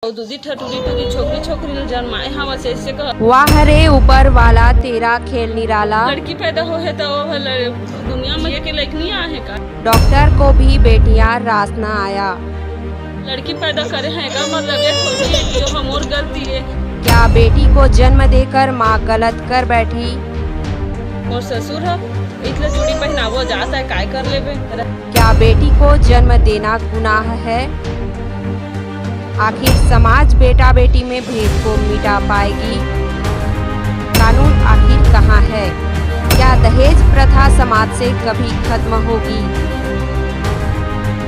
छोकरी जन्माए हम ऐसे वाह रे ऊपर वाला तेरा खेल निराला। लड़की पैदा हो है तो दुनिया में के लायक नहीं आए का। डॉक्टर को भी बेटियां रास न आया। लड़की पैदा करे है का मतलब ये थोड़ी है कि जो हमोर गलती है। क्या बेटी को जन्म देकर माँ गलत कर बैठी? और ससुर है इसलिए चूड़ी पहनावो जाता है काय कर लेबे। क्या बेटी को जन्म देना गुनाह है? आखिर समाज बेटा बेटी में भेद को मिटा पाएगी? कानून आखिर कहाँ है? क्या दहेज प्रथा समाज से कभी खत्म होगी?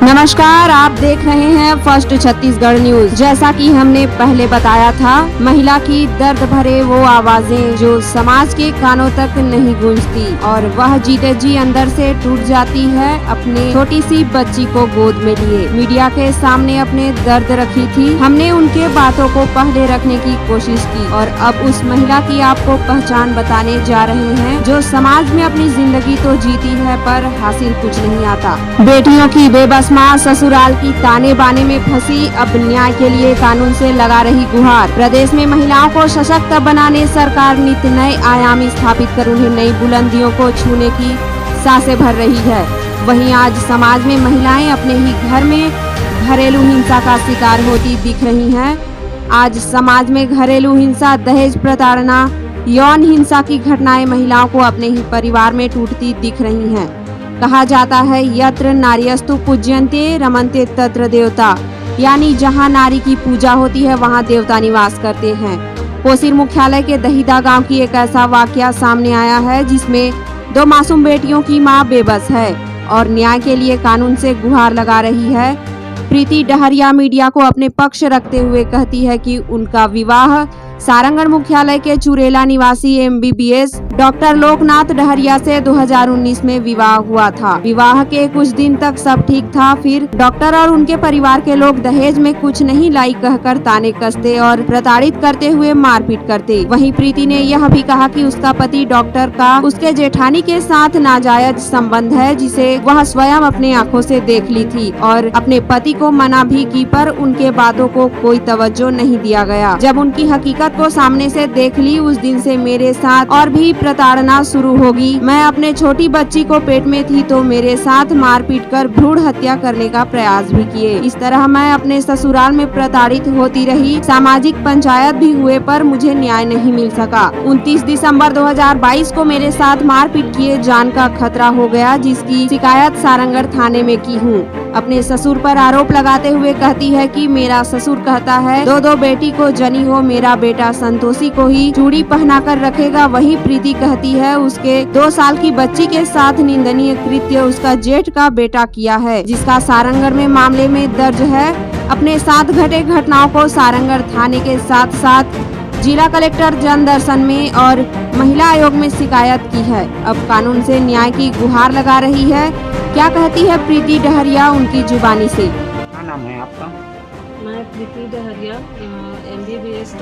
नमस्कार, आप देख रहे हैं फर्स्ट छत्तीसगढ़ न्यूज। जैसा कि हमने पहले बताया था, महिला की दर्द भरे वो आवाजें जो समाज के कानों तक नहीं गूंजती और वह जीते जी अंदर से टूट जाती है अपने छोटी सी बच्ची को गोद में लिए मीडिया के सामने अपने दर्द रखी थी। हमने उनके बातों को पहले रखने की कोशिश की और अब उस महिला की आपको पहचान बताने जा रहे हैं जो समाज में अपनी जिंदगी तो जीती है पर हासिल कुछ नहीं आता। बेटियों की बेबस माँ ससुराल की ताने बाने में फंसी, अब न्याय के लिए कानून से लगा रही गुहार। प्रदेश में महिलाओं को सशक्त बनाने सरकार नित नए आयाम स्थापित कर उन्हें नई बुलंदियों को छूने की सांसें भर रही है। वहीं आज समाज में महिलाएं अपने ही घर में घरेलू हिंसा का शिकार होती दिख रही हैं। आज समाज में घरेलू हिंसा, दहेज प्रताड़ना, यौन हिंसा की घटनाएं महिलाओं को अपने ही परिवार में टूटती दिख रही हैं। कहा जाता है यत्र नार्यस्तु पूज्यन्ते रमन्ते तत्र देवता, यानी जहां नारी की पूजा होती है वहां देवता निवास करते हैं। कोसीर मुख्यालय के दहीदा गांव की एक ऐसा वाकया सामने आया है जिसमें 2 मासूम बेटियों की मां बेबस है और न्याय के लिए कानून से गुहार लगा रही है। प्रीति डहरिया मीडिया को अपने पक्ष रखते हुए कहती है कि उनका विवाह सारंगढ़ मुख्यालय के चुरेला निवासी MBBS डॉक्टर लोकनाथ डहरिया से 2019 में विवाह हुआ था। विवाह के कुछ दिन तक सब ठीक था, फिर डॉक्टर और उनके परिवार के लोग दहेज में कुछ नहीं लाई कहकर ताने कसते और प्रताड़ित करते हुए मारपीट करते। वहीं प्रीति ने यह भी कहा कि उसका पति डॉक्टर का उसके जेठानी के साथ नाजायज संबंध है जिसे वह स्वयं अपने आंखों से देख ली थी और अपने पति को मना भी की पर उनके बातों को कोई तवज्जो नहीं दिया गया। जब उनकी हकीकत को सामने से देख ली, उस दिन से मेरे साथ और भी प्रताड़ना शुरू होगी। मैं अपने छोटी बच्ची को पेट में थी तो मेरे साथ मारपीट कर भ्रूण हत्या करने का प्रयास भी किए। इस तरह मैं अपने ससुराल में प्रताड़ित होती रही। सामाजिक पंचायत भी हुए पर मुझे न्याय नहीं मिल सका। 29 दिसंबर 2022 को मेरे साथ मारपीट किए जान का खतरा हो गया, जिसकी शिकायत सारंगढ़ थाने में की हूँ। अपने ससुर पर आरोप लगाते हुए कहती है कि मेरा ससुर कहता है 2 बेटी को जनी हो, मेरा बेटा संतोषी को ही चूड़ी पहनाकर रखेगा। वही प्रीति कहती है उसके 2 साल की बच्ची के साथ निंदनीय कृत्य उसका जेठ का बेटा किया है, जिसका सारंगढ़ में मामले में दर्ज है। अपने साथ घटे घटनाओं को सारंगढ़ थाने के साथ साथ जिला कलेक्टर जन दर्शन में और महिला आयोग में शिकायत की है। अब कानून से न्याय की गुहार लगा रही है। क्या कहती है प्रीति डहरिया उनकी जुबानी से? क्या नाम है आपका? मैं प्रीति डहरिया MBBS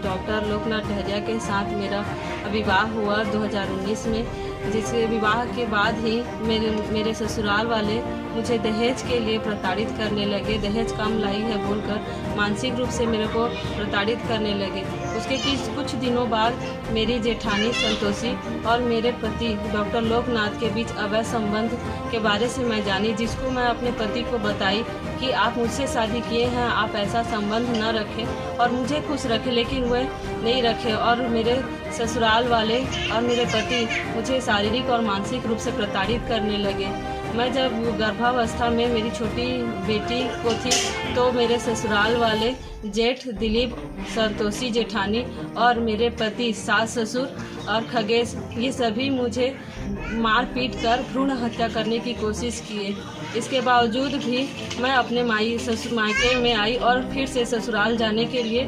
डॉक्टर लोकनाथ डहरिया के साथ मेरा विवाह हुआ 2019 में, जिसके विवाह के बाद ही मेरे ससुराल वाले मुझे दहेज के लिए प्रताड़ित करने लगे। दहेज कम लाई है बोलकर मानसिक रूप से मेरे को प्रताड़ित करने लगे। उसके कुछ दिनों बाद मेरी जेठानी संतोषी और मेरे पति डॉक्टर लोकनाथ के बीच अवैध संबंध के बारे से मैं जानी, जिसको मैं अपने पति को बताई कि आप मुझसे शादी किए हैं, आप ऐसा संबंध न रखें और मुझे खुश रखें, लेकिन वह नहीं रखे और मेरे ससुराल वाले और मेरे पति मुझे शारीरिक और मानसिक रूप से प्रताड़ित करने लगे। मैं जब गर्भावस्था में मेरी छोटी बेटी को थी तो मेरे ससुराल वाले जेठ दिलीप, संतोषी जेठानी और मेरे पति सास ससुर और खगेश, ये सभी मुझे मार पीट कर भ्रूण हत्या करने की कोशिश किए। इसके बावजूद भी मैं अपने मायके में आई और फिर से ससुराल जाने के लिए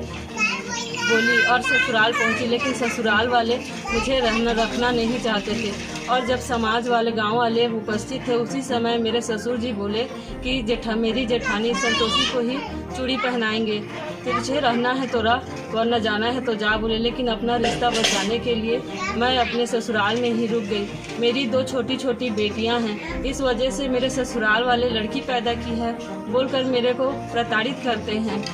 बोली और ससुराल पहुंची, लेकिन ससुराल वाले मुझे रखना नहीं चाहते थे। और जब समाज वाले, गांव वाले उपस्थित थे, उसी समय मेरे ससुर जी बोले कि मेरी जेठानी संतोषी को ही चूड़ी पहनाएंगे, तो तुझे रहना है तो रह, वरना जाना है तो जा बोले। लेकिन अपना रिश्ता बचाने के लिए मैं अपने ससुराल में ही रुक गई। मेरी 2 छोटी छोटी बेटियां हैं, इस वजह से मेरे ससुराल वाले लड़की पैदा की है बोलकर मेरे को प्रताड़ित करते हैं।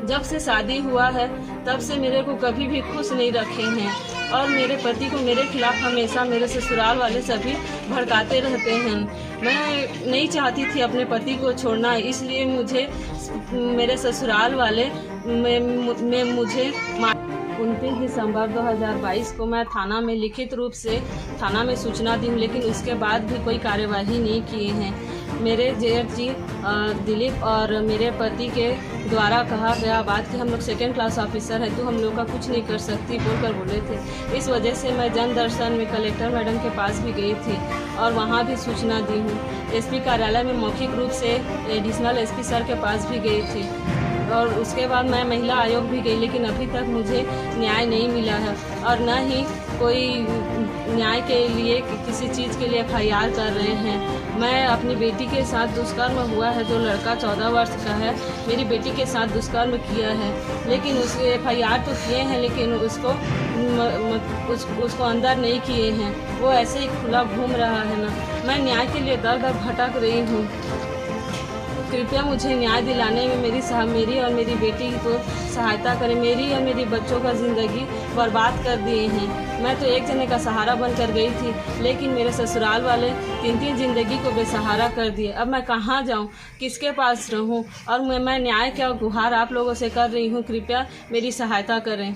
जब से शादी हुआ है तब से मेरे को कभी भी खुश नहीं रखे हैं और मेरे पति को मेरे खिलाफ हमेशा मेरे ससुराल वाले सभी भड़काते रहते हैं। मैं नहीं चाहती थी अपने पति को छोड़ना, इसलिए मुझे मेरे ससुराल वाले मुझे 29 दिसंबर 2022 को मैं थाना में लिखित रूप से थाना में सूचना दी हूँ, लेकिन उसके बाद भी कोई कार्यवाही नहीं किए हैं। मेरे जेठ जी दिलीप और मेरे पति के द्वारा कहा गया बात कि हम लोग सेकेंड क्लास ऑफिसर हैं, तो हम लोग का कुछ नहीं कर सकती बोलकर बोले थे। इस वजह से मैं जन दर्शन में कलेक्टर मैडम के पास भी गई थी और वहाँ भी सूचना दी हूँ। एसपी कार्यालय में मौखिक रूप से एडिशनल एसपी सर के पास भी गई थी और उसके बाद मैं महिला आयोग भी गई, लेकिन अभी तक मुझे न्याय नहीं मिला है और न ही कोई न्याय के लिए किसी चीज़ के लिए FIR कर रहे हैं। मैं अपनी बेटी के साथ दुष्कर्म हुआ है, जो लड़का 14 वर्ष का है, मेरी बेटी के साथ दुष्कर्म किया है, लेकिन उसके FIR तो किए हैं, लेकिन उसको अंदर नहीं किए हैं। वो ऐसे ही खुला घूम रहा है ना। मैं न्याय के लिए दर दर भटक रही हूँ। कृपया मुझे न्याय दिलाने में मेरी और मेरी बेटी को सहायता करें। मेरी और मेरी बच्चों का ज़िंदगी बर्बाद कर दिए हैं। मैं तो एक जने का सहारा बनकर गई थी, लेकिन मेरे ससुराल वाले 3-3 ज़िंदगी को बेसहारा कर दिए। अब मैं कहाँ जाऊँ, किसके पास रहूँ? और मैं न्याय का गुहार आप लोगों से कर रही हूँ, कृपया मेरी सहायता करें।